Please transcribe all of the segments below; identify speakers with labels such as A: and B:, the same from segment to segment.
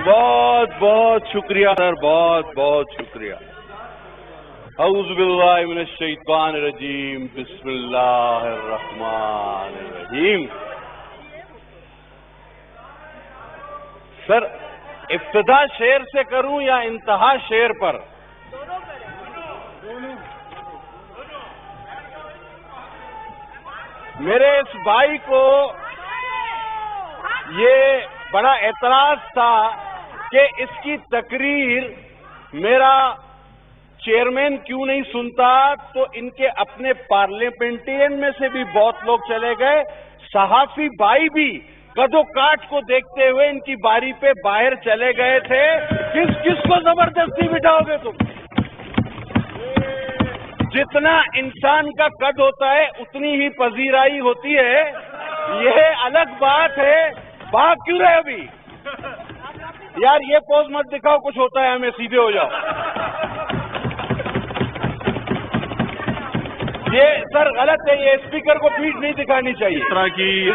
A: بہت بہت شکریہ سر، بہت بہت شکریہ. اعوذ باللہ من الشیطان الرجیم، بسم اللہ الرحمن الرحیم. سر ابتدا شعر سے کروں یا انتہا شعر پر؟ میرے اس بھائی کو یہ بڑا اعتراض تھا کہ اس کی تقریر میرا چیئرمین کیوں نہیں سنتا، تو ان کے اپنے پارلیمنٹرین میں سے بھی بہت لوگ چلے گئے. صحافی بھائی بھی کدو کاٹ کو دیکھتے ہوئے ان کی باری پہ باہر چلے گئے تھے. کس کو زبردستی بٹھاؤ گے تم؟ جتنا انسان کا قد ہوتا ہے اتنی ہی پذیرائی ہوتی ہے. یہ الگ بات ہے. بھاگ کیوں رہے ابھی؟ یار یہ پوز مت دکھاؤ، کچھ ہوتا ہے ہمیں، سیدھے ہو جاؤ. یہ سر غلط ہے، یہ اسپیکر کو پیٹھ نہیں دکھانی چاہیے.
B: اس طرح کی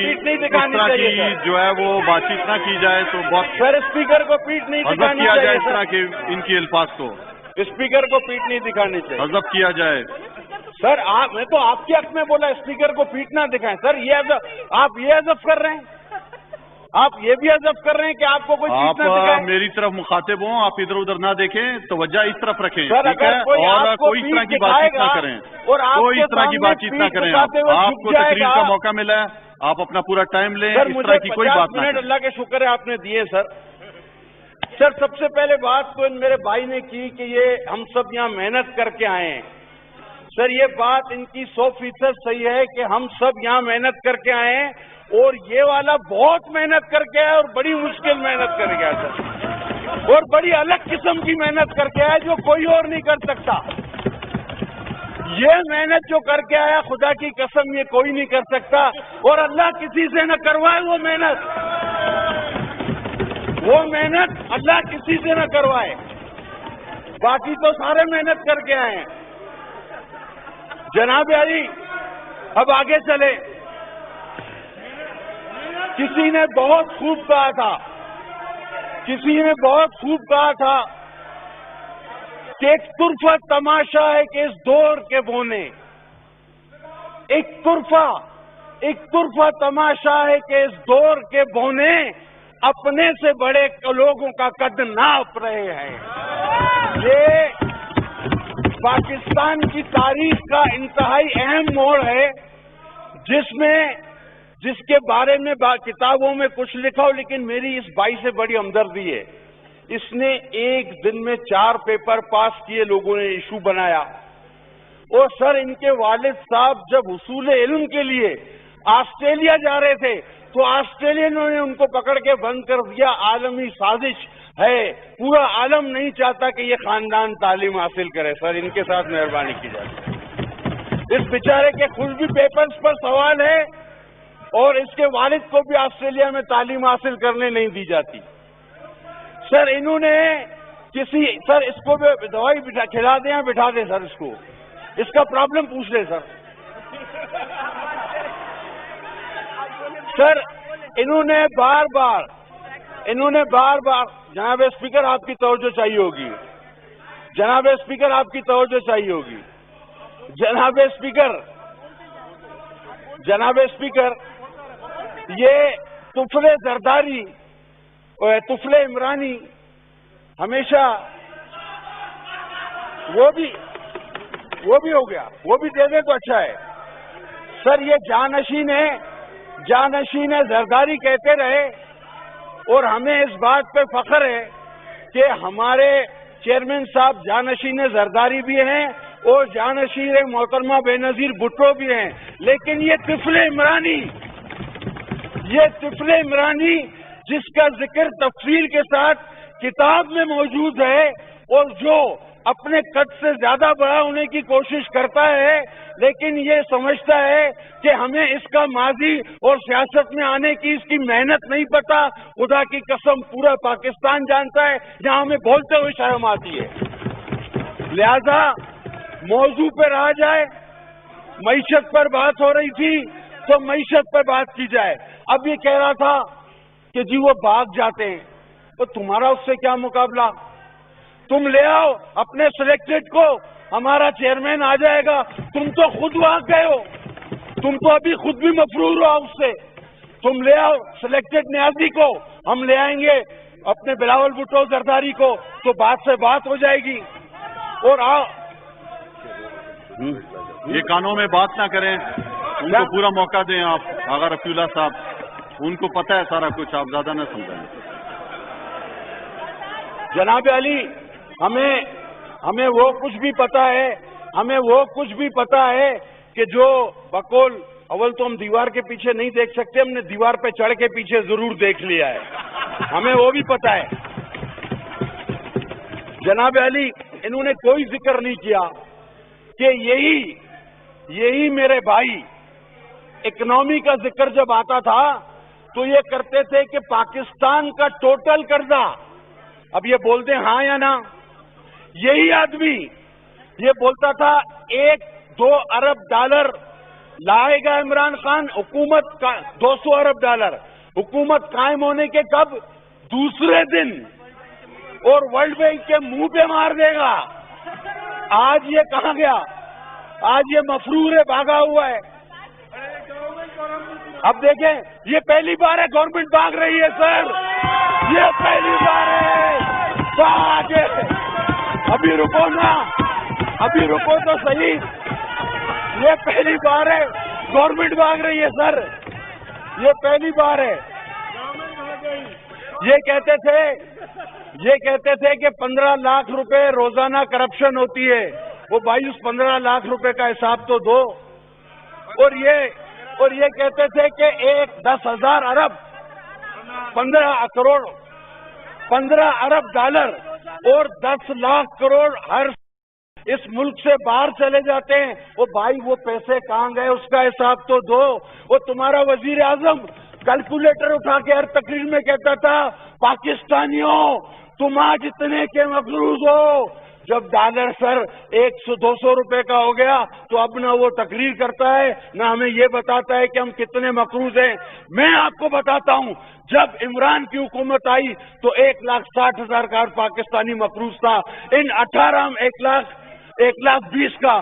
A: پیٹھ نہیں دکھانی چاہیے
B: جو ہے وہ بات چیت نہ کی جائے تو بہت
A: سر اسپیکر کو پیٹھ نہیں دکھانی
B: کیا
A: چاہیے.
B: جائے اس طرح کے ان کی الفاظ کو
A: اسپیکر کو پیٹھ نہیں دکھانی چاہیے.
B: حذف کیا جائے.
A: سر میں تو آپ کے حق میں بولا اسپیکر کو پیٹھ نہ دکھائیں. سر یہ آپ یہ حذف کر رہے ہیں، آپ یہ بھی حذف کر رہے ہیں کہ آپ کو کوئی پیٹھ نہ دکھائے.
B: آپ میری طرف مخاطب ہوں، آپ ادھر ادھر نہ دیکھیں، توجہ اس طرف رکھیں.
A: سر
B: ٹھیک ہے، اور کوئی اس طرح کی بات چیت نہ کریں، کوئی اس طرح کی بات چیت نہ کریں. آپ کو تقریر کا موقع ملا ہے، آپ اپنا پورا ٹائم لیں. اس طرح کی کوئی بات نہ کریں.
A: اللہ کے شکر ہے آپ نے دیے. سر سب سے پہلے بات تو میرے بھائی نے کی کہ یہ ہم سب یہاں محنت کر کے آئے ہیں. سر یہ بات ان کی 100% صحیح ہے کہ ہم سب یہاں محنت کر کے آئے ہیں، اور یہ والا بہت محنت کر کے آیا اور بڑی مشکل محنت کر کے آیا سر، اور بڑی الگ قسم کی محنت کر کے آیا جو کوئی اور نہیں کر سکتا. یہ محنت جو کر کے آیا خدا کی قسم یہ کوئی نہیں کر سکتا، اور اللہ کسی سے نہ کروائے وہ محنت اللہ کسی سے نہ کروائے. باقی تو سارے محنت کر کے آئے ہیں. جناب علی اب آگے چلے. کسی نے بہت خوب کہا تھا کہ ایک طرفہ تماشا ہے کہ اس دور کے بونے، ایک طرفہ تماشا ہے کہ اس دور کے بونے اپنے سے بڑے لوگوں کا قد ناپ رہے ہیں. یہ پاکستان کی تاریخ کا انتہائی اہم موڑ ہے، جس کے بارے میں کتابوں میں کچھ لکھا ہو، لیکن میری اس بھائی سے بڑی ہمدردی ہے. اس نے ایک دن میں 4 پیپر پاس کیے، لوگوں نے ایشو بنایا. اور سر ان کے والد صاحب جب حصول علم کے لیے آسٹریلیا جا رہے تھے تو آسٹریلینوں نے ان کو پکڑ کے بند کر دیا. عالمی سازش ہے، پورا عالم نہیں چاہتا کہ یہ خاندان تعلیم حاصل کرے. سر ان کے ساتھ مہربانی کی جائے. اس بیچارے کے خود بھی پیپرز پر سوال ہے، اور اس کے والد کو بھی آسٹریلیا میں تعلیم حاصل کرنے نہیں دی جاتی. سر انہوں نے سر اس کو بھی دوائی کھلا دیں یا بٹھا دیں سر، اس کا پرابلم پوچھ لیں سر. سر انہوں نے بار بار جناب اسپیکر آپ کی توجہ چاہیے ہوگی. جناب اسپیکر یہ طفل زرداری اور طفل عمرانی ہمیشہ وہ بھی ہو گیا، وہ بھی دے دیں تو اچھا ہے. سر یہ جانشین زرداری کہتے رہے، اور ہمیں اس بات پہ فخر ہے کہ ہمارے چیئرمین صاحب جانشین زرداری بھی ہیں اور جانشین محترمہ بے نظیر بھٹو بھی ہیں. لیکن یہ طفل عمرانی جس کا ذکر تفصیل کے ساتھ کتاب میں موجود ہے، اور جو اپنے قد سے زیادہ بڑا ہونے کی کوشش کرتا ہے، لیکن یہ سمجھتا ہے کہ ہمیں اس کا ماضی اور سیاست میں آنے کی اس کی محنت نہیں پتا. خدا کی قسم پورا پاکستان جانتا ہے، یہاں ہمیں بولتے ہوئے شرم آتی ہے. لہذا موضوع پہ رہا جائے. معیشت پر بات ہو رہی تھی تو معیشت پر بات کی جائے. اب یہ کہہ رہا تھا کہ جی وہ بھاگ جاتے ہیں. تو تمہارا اس سے کیا مقابلہ؟ تم لے آؤ اپنے سلیکٹڈ کو، ہمارا چیئرمین آ جائے گا، تم تو خود وہاں گئے ہو، تم تو ابھی خود بھی مفرور ہو اس سے، تم لے آؤ سلیکٹڈ نیازی کو، ہم لے آئیں گے اپنے بلاول بھٹو زرداری کو، تو بات سے بات ہو جائے گی۔ اور
B: یہ کانوں میں بات نہ کریں، ان کو پورا موقع دیں آپ آغا رفیع اللہ صاحب، ان کو پتہ ہے سارا کچھ، آپ زیادہ نہ سمجھائیں۔
A: جناب علی، ہمیں وہ کچھ بھی پتا ہے، ہمیں وہ کچھ بھی پتا ہے کہ جو بقول اول تو ہم دیوار کے پیچھے نہیں دیکھ سکتے، ہم نے دیوار پہ چڑھ کے پیچھے ضرور دیکھ لیا ہے، ہمیں وہ بھی پتا ہے۔ جناب علی، انہوں نے کوئی ذکر نہیں کیا کہ یہی میرے بھائی اکنامی کا ذکر جب آتا تھا تو یہ کرتے تھے کہ پاکستان کا ٹوٹل قرضہ، اب یہ بولتے ہیں ہاں یا نہ، یہی آدمی یہ بولتا تھا 1-2 ارب ڈالر لائے گا عمران خان، حکومت کا 200 ارب ڈالر، حکومت قائم ہونے کے کب؟ دوسرے دن، اور ورلڈ بینک کے منہ پہ مار دے گا۔ آج یہ کہاں گیا؟ آج یہ مفرور ہے، بھاگا ہوا ہے۔ اب دیکھیں، یہ پہلی بار ہے گورنمنٹ بھاگ رہی ہے سر، یہ پہلی بار ہے۔ ابھی رکو نا، ابھی رکو تو صحیح، یہ پہلی بار ہے گورنمنٹ بھاگ رہی ہے سر، یہ پہلی بار ہے۔ یہ کہتے تھے کہ 15 لاکھ روپے روزانہ کرپشن ہوتی ہے، وہ بھائی اس 15 لاکھ روپے کا حساب تو دو۔ اور یہ کہتے تھے کہ 10,000 ارب 15 ارب ڈالر اور 10 لاکھ کروڑ ہر اس ملک سے باہر چلے جاتے ہیں۔ وہ بھائی وہ پیسے کہاں گئے، اس کا حساب تو دو۔ وہ تمہارا وزیر اعظم کیلکولیٹر اٹھا کے ہر تقریر میں کہتا تھا پاکستانیوں تم آج اتنے کے مقروض ہو۔ جب ڈالر سر 100-200 روپے کا ہو گیا تو اب نہ وہ تقریر کرتا ہے نہ ہمیں یہ بتاتا ہے کہ ہم کتنے مقروض ہیں۔ میں آپ کو بتاتا ہوں، جب عمران کی حکومت آئی تو 1,60,000 کا پاکستانی مقروض تھا، ان 1,20,000 کا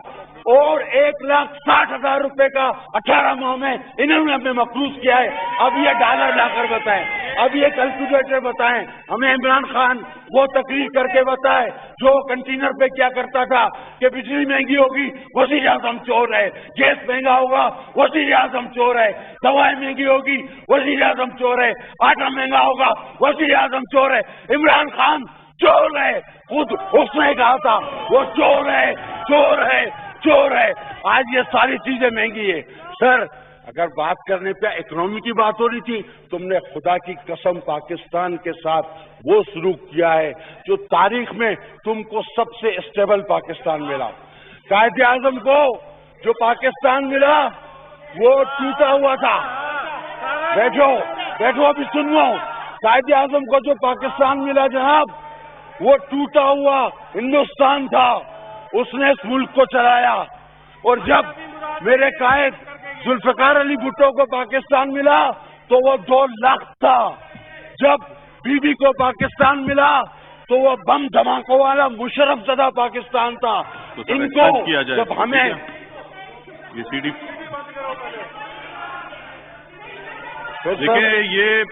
A: اور 1,60,000 روپے کا 18 ماہ میں انہوں نے ہمیں مقروض کیا ہے۔ اب یہ ڈالر لا کر بتائیں، اب یہ کیلکولیٹر بتائیں، ہمیں عمران خان وہ تقریر کر کے بتائے جو کنٹینر پہ کیا کرتا تھا کہ بجلی مہنگی ہوگی وزیر اعظم چور ہے، گیس مہنگا ہوگا وزیر اعظم چور ہے، دوائیں مہنگی ہوگی وزیر اعظم چور ہے، آٹا مہنگا ہوگا وزیر اعظم چور ہے۔ عمران خان چور ہے، خود اس نے کہا تھا وہ چور ہے، چور ہے، چور ہے۔ آج یہ ساری چیزیں مہنگی ہے۔ سر اگر بات کرنے پہ اکنامی کی بات ہو رہی تھی، تم نے خدا کی قسم پاکستان کے ساتھ وہ سلوک کیا ہے جو تاریخ میں تم کو سب سے اسٹیبل پاکستان ملا۔ قائد اعظم کو جو پاکستان ملا وہ ٹوٹا ہوا تھا۔ بیٹھو ابھی سن لو، قائد اعظم کو جو پاکستان ملا جناب وہ ٹوٹا ہوا ہندوستان تھا، اس نے اس ملک کو چلایا۔ اور جب میرے قائد ذوالفقار علی بھٹو کو پاکستان ملا تو وہ 2 لاکھ تھا، جب بی بی کو پاکستان ملا تو وہ بم دھماکوں والا مشرف زدہ پاکستان تھا۔ ان کو جب ہمیں
B: دیکھیں، یہ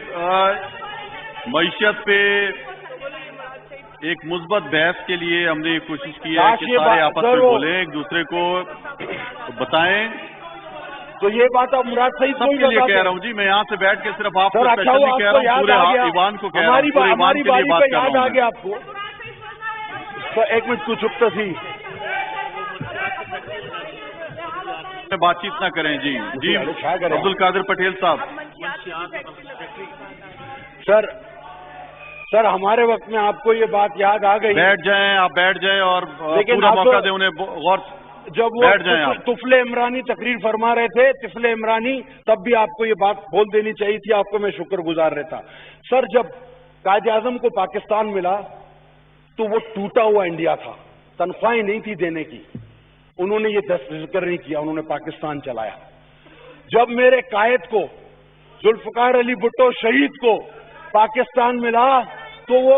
B: معیشت پہ ایک مثبت بحث کے لیے ہم نے کوشش کی ہے کہ سارے آپس میں بولیں، ایک دوسرے کو بتائیں۔
A: تو یہ بات اب مراد صحیح
B: سب کے لیے کہہ رہا ہوں جی، میں یہاں سے بیٹھ کے صرف آپ کو اسپیشلی کہہ رہا ہوں، پورے ایوان کو کہہ رہا ہوں، پورے ایوان کے لیے بات کر رہا ہوں۔
A: یاد آ گیا آپ کو؟ تو ایک منٹ کو چپ تو سی،
B: بات چیت نہ کریں جی۔ جی عبد القادر پٹیل صاحب۔
A: سر ہمارے وقت میں آپ کو یہ بات یاد آ گئی؟
B: بیٹھ جائیں، آپ بیٹھ جائیں اور پورا موقع دیں انہیں غور سے۔
A: جب وہ طفل عمرانی تقریر فرما رہے تھے، طفل عمرانی، تب بھی آپ کو یہ بات بول دینی چاہیے تھی، آپ کو میں شکر گزار رہتا۔ سر جب قائد اعظم کو پاکستان ملا تو وہ ٹوٹا ہوا انڈیا تھا، تنخواہیں نہیں تھی دینے کی، انہوں نے یہ ذکر نہیں کیا، انہوں نے پاکستان چلایا۔ جب میرے قائد کو ذوالفقار علی بھٹو شہید کو پاکستان ملا تو وہ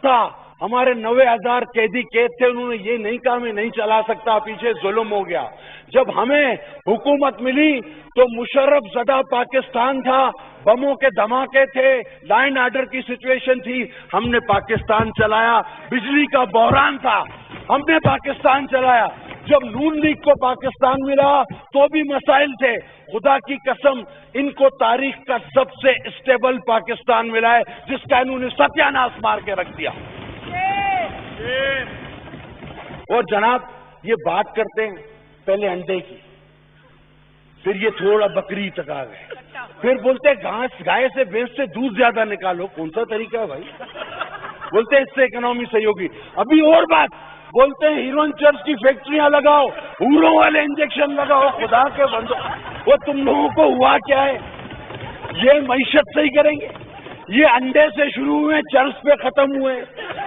A: تھا. ہمارے 90,000 قیدی قید تھے, انہوں نے یہ نہیں کہا میں نہیں چلا سکتا, پیچھے ظلم ہو گیا. جب ہمیں حکومت ملی تو مشرف زدہ پاکستان تھا, بموں کے دھماکے تھے, لائن آرڈر کی سچویشن تھی, ہم نے پاکستان چلایا. بجلی کا بحران تھا, ہم نے پاکستان چلایا. جب نون لیگ کو پاکستان ملا تو بھی مسائل تھے. خدا کی قسم ان کو تاریخ کا سب سے اسٹیبل پاکستان ملا ہے, جس کا انہوں نے ستیہ ناش مار کے رکھ دیا. اور جناب یہ بات کرتے ہیں پہلے انڈے کی, پھر یہ تھوڑا بکری تک آ گئے, پھر بولتے گائے سے بھینس سے دودھ زیادہ نکالو. کون سا طریقہ ہے بھائی؟ بولتے اس سے اکنامی صحیح ہوگی. ابھی اور بات بولتے ہیں ہیروئن چرچ کی فیکٹریاں لگاؤ, ہوروں والے انجیکشن لگاؤ. خدا کے بندو, وہ تم لوگوں کو ہوا کیا ہے؟ یہ معیشت صحیح کریں گے؟ یہ انڈے سے شروع ہوئے, چرچ پہ ختم ہوئے.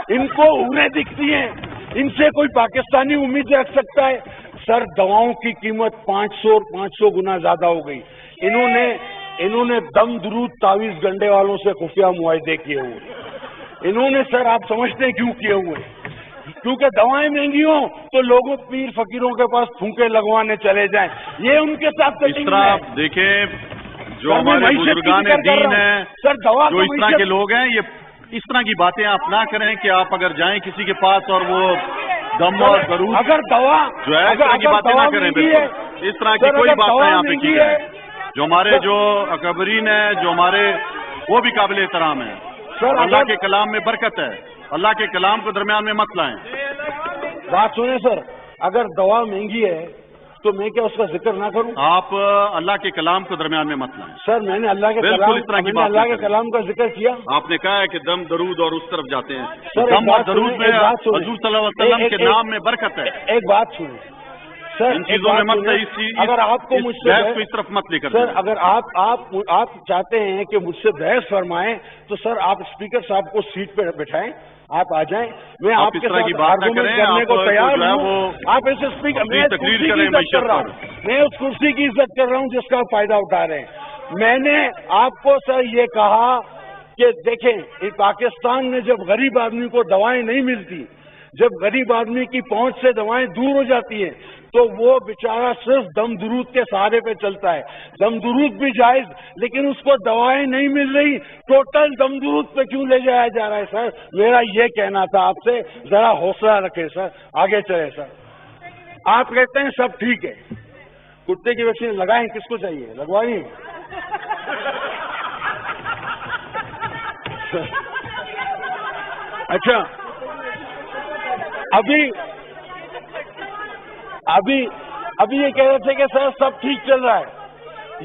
A: ان کو ہوریں دکھتی ہیں, ان سے کوئی پاکستانی امید رکھ سکتا ہے؟ سر دواؤں کی قیمت 500 گنا زیادہ ہو گئی. انہوں نے دم درود تعویذ گنڈے والوں سے خفیہ معاہدے کیے ہوئے. انہوں نے سر آپ سمجھتے ہیں کیوں کیے ہوئے؟ کیونکہ دوائیں مہنگی ہوں تو لوگوں پیر فقیروں کے پاس پھونکے لگوانے چلے جائیں. یہ ان کے ساتھ
B: اس طرح دیکھیں جو ہمارے بزرگان دین ہیں, جو اس طرح کے لوگ ہیں, یہ اس طرح کی باتیں آپ نہ کریں کہ آپ اگر جائیں کسی کے پاس اور وہ دم اور درود
A: اگر دوا
B: جو ہے اس طرح کی باتیں نہ کریں. بالکل اس طرح کی کوئی بات نہیں یہاں پہ کی جائے. جو ہمارے جو اکابرین ہیں, جو ہمارے, وہ بھی قابل احترام ہیں. اللہ کے کلام میں برکت ہے, اللہ کے کلام کو درمیان میں مت لائیں.
A: بات سنیں سر, اگر دوا مہنگی ہے تو میں کیا اس کا ذکر نہ کروں؟
B: آپ اللہ کے کلام کو درمیان میں مت لائیں.
A: سر میں نے اللہ کے کلام کا ذکر کیا.
B: آپ نے کہا ہے کہ دم درود اور اس طرف جاتے ہیں. دم اور درود میں حضور صلی اللہ علیہ وسلم کے نام میں برکت ہے.
A: ایک بات سنیں سر,
B: ان چیزوں میں مت,
A: اگر آپ کو مجھ سے
B: کو اس طرف مت لے کر
A: سر, اگر آپ چاہتے ہیں کہ مجھ سے بحث فرمائیں تو سر آپ اسپیکر صاحب کو سیٹ پہ بٹھائیں, آپ آ جائیں, میں آپ کے ساتھ آرگومنٹ کرنے کو تیار ہوں. آپ ایسے اسپیکر, میں اس کرسی کی عزت کر رہا ہوں, میں اس کرسی کی عزت کر رہا ہوں جس کا فائدہ اٹھا رہے ہیں. میں نے آپ کو سر یہ کہا کہ دیکھیں پاکستان میں جب غریب آدمی کو دوائیں نہیں ملتی, جب غریب آدمی کی پہنچ سے دوائیں دور ہو جاتی ہیں تو وہ بیچارہ صرف دم درود کے سہارے پہ چلتا ہے. دم درود بھی جائز, لیکن اس کو دوائیں نہیں مل رہی, ٹوٹل دم درود پہ کیوں لے جایا جا رہا ہے؟ سر میرا یہ کہنا تھا آپ سے, ذرا حوصلہ رکھیں سر, آگے چلے سر. آپ کہتے ہیں سب ٹھیک ہے, کتے کی ویکسین لگائیں, کس کو چاہیے لگوائیں؟ اچھا ابھی یہ کہہ رہے تھے کہ سر سب ٹھیک چل رہا ہے,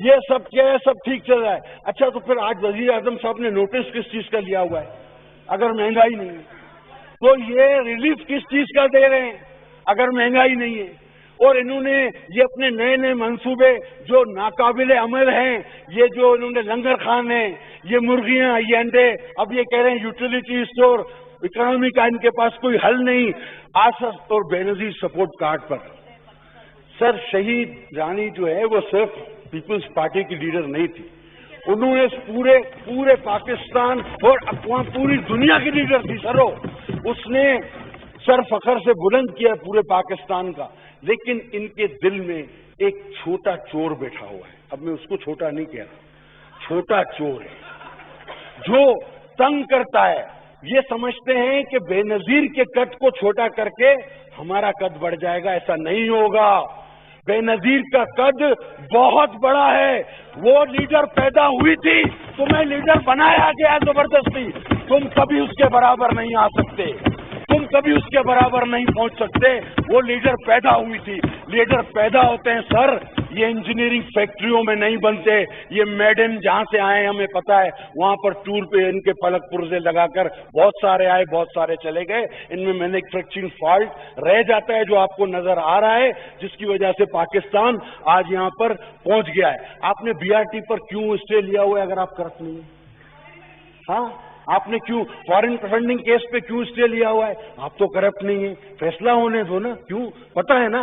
A: یہ سب کیا ہے, سب ٹھیک چل رہا ہے. اچھا تو پھر آج وزیر اعظم صاحب نے نوٹس کس چیز کا لیا ہوا ہے؟ اگر مہنگائی نہیں ہے تو یہ ریلیف کس چیز کا دے رہے ہیں اگر مہنگائی نہیں ہے؟ اور انہوں نے یہ اپنے نئے نئے منصوبے جو ناقابل عمل ہیں, یہ جو انہوں نے لنگر خانے, یہ مرغیاں, یہ انڈے, اب یہ کہہ رہے ہیں یوٹیلیٹی اسٹور, اکنامی کا ان کے پاس کوئی حل نہیں. آصف اور بے نظیر سپورٹ کارڈ پر سر شہید رانی جو ہے وہ صرف پیپلز پارٹی کی لیڈر نہیں تھی, انہوں نے پورے پاکستان اور اقوام پوری دنیا کی لیڈر تھی سر. اس نے سر فخر سے بلند کیا پورے پاکستان کا, لیکن ان کے دل میں ایک چھوٹا چور بیٹھا ہوا ہے. اب میں اس کو چھوٹا نہیں کہہ رہا, چھوٹا چور ہے جو تنگ کرتا ہے. یہ سمجھتے ہیں کہ بے نظیر کے قد کو چھوٹا کر کے ہمارا قد بڑھ جائے گا, ایسا نہیں ہوگا. بے نظیر کا قد بہت بڑا ہے, وہ لیڈر پیدا ہوئی تھی, تمہیں لیڈر بنایا گیا زبردستی, تم کبھی اس کے برابر نہیں آ سکتے, تم کبھی اس کے برابر نہیں پہنچ سکتے. وہ لیڈر پیدا ہوئی تھی, لیڈر پیدا ہوتے ہیں سر, یہ انجینئرنگ فیکٹریوں میں نہیں بنتے, یہ میڈن جہاں سے آئے ہمیں پتا ہے, وہاں پر ٹور پہ ان کے پلک پرزے لگا کر بہت سارے آئے, بہت سارے چلے گئے. ان میں مینوفیکچرنگ فالٹ رہ جاتا ہے جو آپ کو نظر آ رہا ہے, جس کی وجہ سے پاکستان آج یہاں پر پہنچ گیا ہے. آپ نے بی آر ٹی پر کیوں اسٹے لیا ہوا ہے اگر آپ کرپٹ نہیں ہیں؟ ہاں آپ نے کیوں فارن فنڈنگ کیس پہ کیوں اسٹے لیا ہوا ہے؟ آپ تو کرپٹ نہیں ہیں, فیصلہ ہونے دو نا. کیوں؟ پتہ ہے نا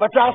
C: 50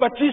C: 25,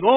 C: 9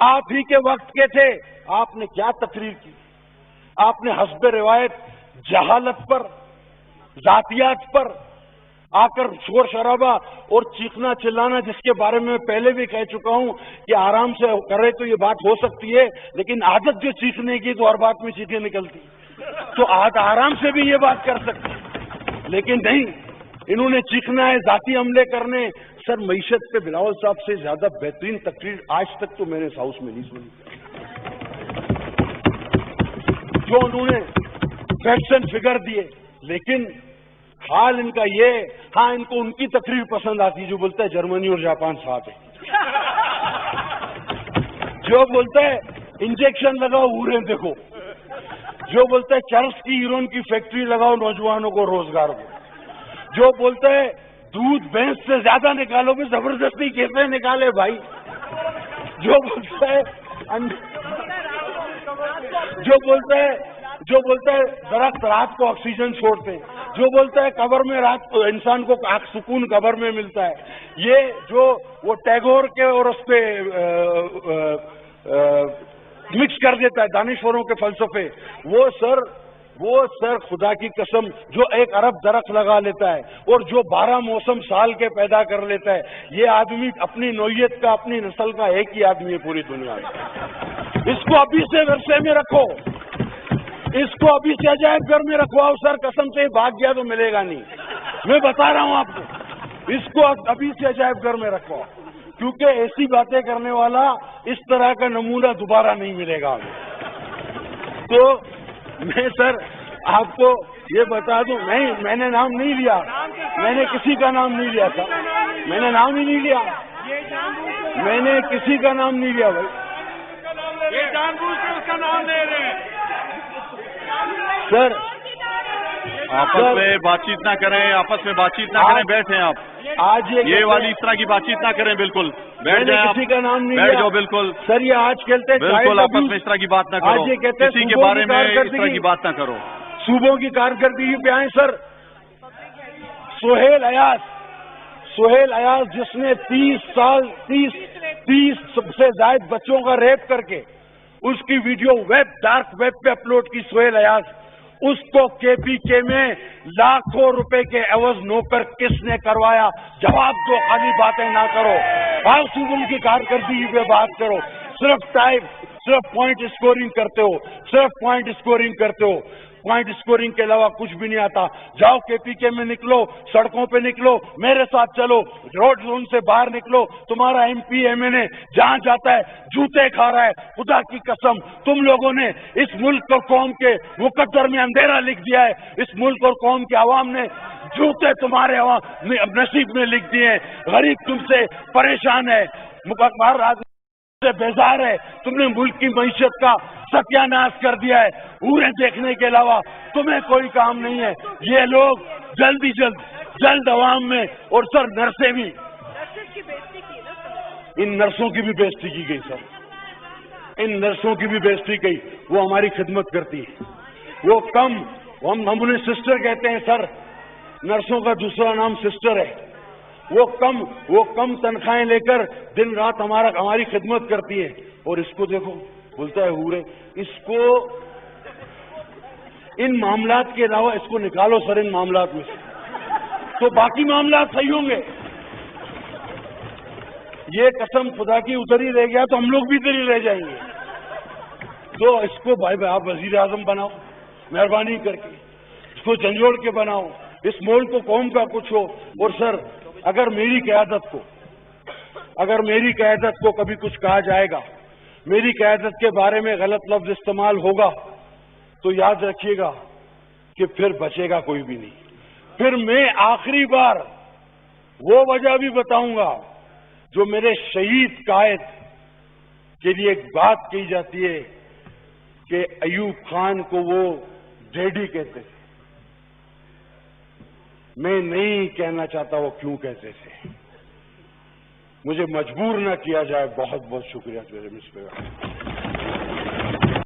C: آپ ہی کے وقت کے تھے. آپ نے کیا تقریر کی؟ آپ نے حسب روایت جہالت پر، ذاتیات پر آ کر شور شرابہ اور چیخنا چلانا، جس کے بارے میں پہلے بھی کہہ چکا ہوں کہ آرام سے کرے تو یہ بات ہو سکتی ہے، لیکن عادت جو چیخنے کی تو ہر بات میں چیخیں نکلتی، تو آرام سے بھی یہ بات کر سکتے، لیکن نہیں، انہوں نے چیخنا ہے، ذاتی حملے کرنے. سر معیشت پہ بلاول صاحب سے زیادہ بہترین تقریر آج تک تو میں نے اس ہاؤس میں نہیں سنی. جو انہوں نے فیکٹس اینڈ فگر دیے، لیکن حال ان کا یہ، ہاں ان کو ان کی تقریر پسند آتی جو بولتا ہے جرمنی اور جاپان ساتھ ہے، جو بولتا ہے انجیکشن لگاؤ اوریں دیکھو، جو بولتا ہے چرس کی ہیروئن کی فیکٹری لگاؤ نوجوانوں کو روزگار دو، جو بولتا ہے دودھ بھینس سے زیادہ نکالو گے، زبردستی کیسے نکالے بھائی، جو بولتا ہے درخت رات کو آکسیجن چھوڑتے ہیں، جو بولتا ہے قبر میں رات کو انسان کو سکون قبر میں ملتا ہے، یہ جو وہ ٹیگور کے اور اس پہ مکس کر دیتا ہے دانشوروں کے فلسفے، وہ سر خدا کی قسم جو 1 ارب درخت لگا لیتا ہے اور جو 12 موسم سال کے پیدا کر لیتا ہے، یہ آدمی اپنی نوعیت کا، اپنی نسل کا ایک ہی آدمی ہے پوری دنیا میں. اس کو ابھی سے ورثے میں رکھو، اس کو ابھی سے عجائب گھر میں رکھواؤ. سر قسم سے بھاگ گیا تو ملے گا نہیں، میں بتا رہا ہوں آپ کو، اس کو ابھی سے عجائب گھر میں رکھواؤ، کیونکہ ایسی باتیں کرنے والا اس طرح کا نمونہ دوبارہ نہیں ملے گا ہمیں. تو میں سر آپ کو یہ بتا دوں، نہیں میں نے نام نہیں لیا، میں نے کسی کا نام نہیں لیا تھا، میں نے نام ہی نہیں لیا، میں نے کسی کا نام نہیں لیا بھائی،
D: یہ جان بوجھ کے اس کا نام لے رہے ہیں.
C: سر
B: آپس میں بات چیت نہ کریں، آپس میں بات چیت نہ کریں، بیٹھیں آپ.
C: آج
B: یہ والی اس طرح کی بات چیت نہ کریں، بالکل بیٹھ جائیں آپ،
C: کسی کا نام نہیں
B: بیٹھ جاؤ بالکل.
C: سر یہ آج کھیلتے
B: بالکل آپس میں اس طرح کی بات نہ کرو، کسی کے بارے میں اس طرح کی بات نہ کرو.
C: صوبوں کی کارکردگی پہ آئیں سر. سہیل ایاز جس نے 30 سے زائد بچوں کا ریپ کر کے اس کی ویڈیو ڈارک ویب پہ اپلوڈ کی، سہیل ایاز، اس کو KPK میں لاکھوں روپے کے عوض نوکر کس نے کروایا؟ جواب دو، خالی باتیں نہ کرو. آؤ صوبوں کی کارکردگی پہ بات کرو. صرف پوائنٹ اسکورنگ کرتے ہو، پوائنٹ اسکورنگ کے علاوہ کچھ بھی نہیں آتا. جاؤ KPK میں نکلو، سڑکوں پہ نکلو، میرے ساتھ چلو، روڈ زون سے باہر نکلو. تمہارا MP MNA جہاں جاتا ہے جوتے کھا رہا ہے. خدا کی قسم تم لوگوں نے اس ملک اور قوم کے مقدر میں اندھیرا لکھ دیا ہے. اس ملک اور قوم کے عوام نے جوتے تمہارے نصیب میں لکھ دیے ہیں. غریب تم سے پریشان ہے، سے بیزار ہے. تم نے ملک کی معیشت کا ستیہ ناش کر دیا ہے. اوریں دیکھنے کے علاوہ تمہیں کوئی کام نہیں ہے. یہ لوگ جلد عوام میں، اور سر نرسیں بھی، ان نرسوں کی بھی بےزتی کی گئی سر، ان نرسوں کی بھی بےزتی کی. وہ ہماری خدمت کرتی ہے، وہ کم، ہم انہیں سسٹر کہتے ہیں سر، نرسوں کا دوسرا نام سسٹر ہے. وہ کم تنخواہیں لے کر دن رات ہماری خدمت کرتی ہے. اور اس کو دیکھو، بولتا ہے ہورے. اس کو ان معاملات کے علاوہ اس کو نکالو سر ان معاملات میں سے، تو باقی معاملات صحیح ہوں گے. یہ قسم خدا کی ادھر ہی رہ گیا تو ہم لوگ بھی ادھر ہی رہ جائیں گے. تو اس کو بھائی آپ وزیر اعظم بناؤ مہربانی کر کے، اس کو جھنجھوڑ کے بناؤ، اس ملک کو قوم کا کچھ ہو. اور سر اگر میری قیادت کو کبھی کچھ کہا جائے گا، میری قیادت کے بارے میں غلط لفظ استعمال ہوگا، تو یاد رکھیے گا کہ پھر بچے گا کوئی بھی نہیں. پھر میں آخری بار وہ وجہ بھی بتاؤں گا جو میرے شہید قائد کے لیے ایک بات کہی جاتی ہے کہ ایوب خان کو وہ ڈیڈی کہتے تھے. میں نہیں کہنا چاہتا وہ کیوں کہتے تھے، مجھے مجبور نہ کیا جائے. بہت بہت شکریہ میرے مصباح.